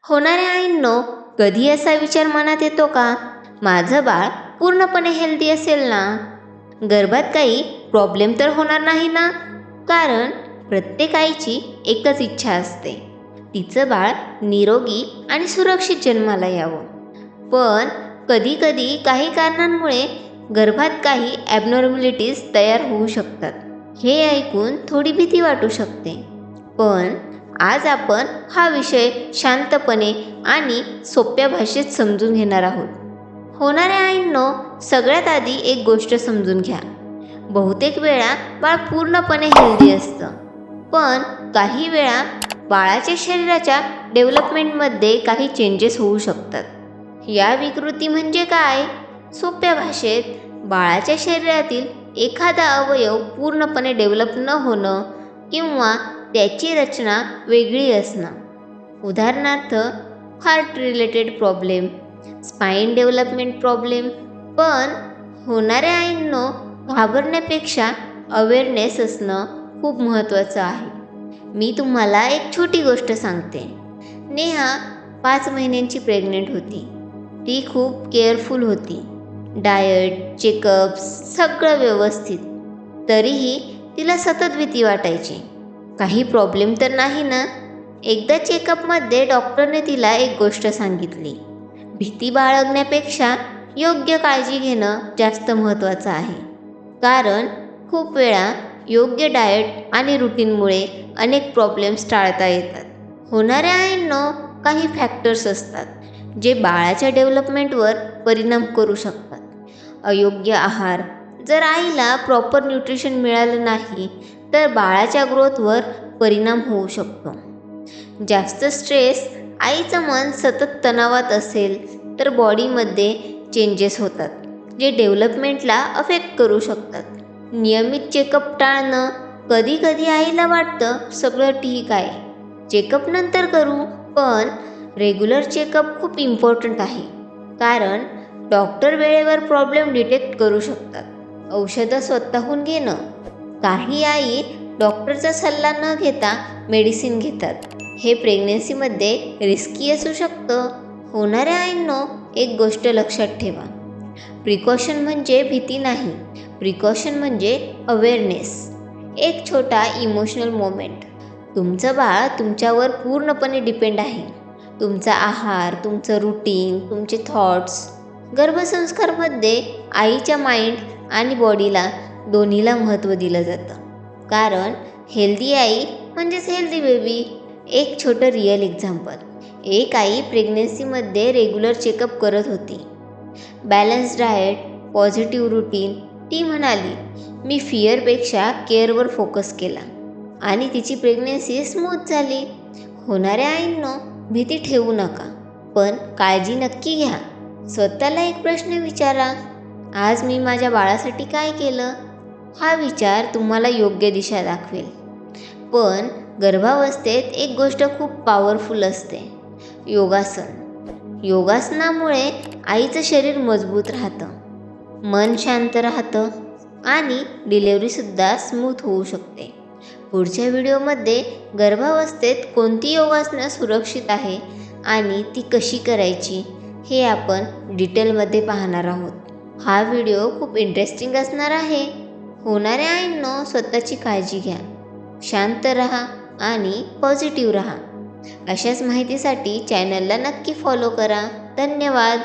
होणाऱ्या आईंनो, कधी असा विचार मनात येतो का, माझं बाळ पूर्णपणे हेल्दी असेल ना? गर्भात काही प्रॉब्लेम तर होणार नाही ना? कारण प्रत्येक आईची एकच इच्छा असते, तिचं बाळ निरोगी आणि सुरक्षित जन्माला यावं. पण कधीकधी काही कारणांमुळे गर्भात काही ॲबनॉर्मॅलिटीज तयार होऊ शकतात. हे ऐकून थोडी भीती वाटू शकते. पण आज आपण हा विषय शांतपणे आणि सोप्या भाषेत समजून घेणार आहोत. होणाऱ्या आईंनो, सगळ्यात आधी एक गोष्ट समजून घ्या. बहुतेक वेळा बाळ पूर्णपणे हेल्दी असतं, पण काही वेळा बाळाच्या शरीराच्या डेव्हलपमेंटमध्ये काही चेंजेस होऊ शकतात. या विकृती म्हणजे काय? सोप्या भाषेत, बाळाच्या शरीरातील एखादा अवयव पूर्णपणे डेव्हलप न होणं किंवा त्याची रचना वेगळी असणं. उदाहरणार्थ, heart related problem, spine development problem. पण होणाऱ्या आईंनो, घाबरण्यापेक्षा अवेअरनेस असणं खूप महत्त्वाचं आहे. मी तुम्हाला एक छोटी गोष्ट सांगते. नेहा 5 महिन्यांची प्रेग्नेंट होती. ती खूप केअरफुल होती. डाएट, चेकअप्स सगळं व्यवस्थित. तरीही तिला सतत भीती वाटायची, काही प्रॉब्लेम तर नाही ना? एकदा चेकअपमध्ये डॉक्टरने तिला एक गोष्ट सांगितली, भीती बाळगण्यापेक्षा योग्य काळजी घेणं जास्त महत्त्वाचं आहे. कारण खूप वेळा योग्य डाएट आणि रुटीनमुळे अनेक प्रॉब्लेम्स टाळता येतात. होणाऱ्या आईंनो, काही फॅक्टर्स असतात जे बाळाच्या डेव्हलपमेंटवर परिणाम करू शकतात. अयोग्य आहार, जर आईला प्रॉपर न्यूट्रिशन मिळालं नाही तर बाळाच्या ग्रोथवर परिणाम होऊ शकतो. जास्त स्ट्रेस, आईचं मन सतत तणावात असेल तर बॉडीमध्ये चेंजेस होतात, जे डेव्हलपमेंटला अफेक्ट करू शकतात. नियमित चेकअप टाळणं, कधी कधी आईला वाटतं सगळं ठीक आहे, चेकअप नंतर करू. पण रेग्युलर चेकअप खूप इम्पॉर्टंट आहे, कारण डॉक्टर वेळेवर प्रॉब्लेम डिटेक्ट करू शकतात. औषधं स्वतःहून घेणं, काही आई डॉक्टरचा सल्ला न घेता मेडिसिन घेतात. हे प्रेग्नन्सीमध्ये रिस्की असू शकतं. होणाऱ्या आईंनो, एक गोष्ट लक्षात ठेवा, प्रिकॉशन म्हणजे भीती नाही, प्रिकॉशन म्हणजे अवेअरनेस. एक छोटा इमोशनल मोमेंट, तुमचं बाळ तुमच्यावर पूर्णपणे डिपेंड आहे. तुमचा आहार, तुमचं रुटीन, तुमचे थॉट्स. गर्भसंस्कारमध्ये आईच्या माइंड आणि बॉडीला दोन्हीला महत्त्व दिलं जातं, कारण हेल्दी आई म्हणजेच हेल्दी बेबी. एक छोटं रिअल एक्झाम्पल, एक आई प्रेग्नन्सीमध्ये रेग्युलर चेकअप करत होती, बॅलन्स डाएट, पॉझिटिव्ह रुटीन. ती म्हणाली, मी फिअरपेक्षा केअरवर फोकस केला आणि तिची प्रेग्नन्सी स्मूथ झाली. होणाऱ्या आईंनो, भीती ठेवू नका, पण काळजी नक्की घ्या. स्वतःला एक प्रश्न विचारा, आज मी माझ्या बाळासाठी काय केलं? हा विचार तुम्हाला योग्य दिशा दाखवेल. पण गर्भावस्थेत एक गोष्ट खूप पॉवरफुल असते, योगासन. योगासनामुळे आईचं शरीर मजबूत राहतं, मन शांत राहतं आणि डिलेवरीसुद्धा स्मूथ होऊ शकते. पुढच्या व्हिडिओमध्ये गर्भावस्थेत कोणती योगासनं सुरक्षित आहे आणि ती कशी करायची हे आपण डिटेलमध्ये पाहणार आहोत. हा व्हिडिओ खूप इंटरेस्टिंग असणार आहे. होणाऱ्या आईंनो, स्वतःची काळजी घ्या, शांत रहा आणि पॉझिटिव्ह रहा. अशाच माहितीसाठी चॅनलला नक्की फॉलो करा. धन्यवाद.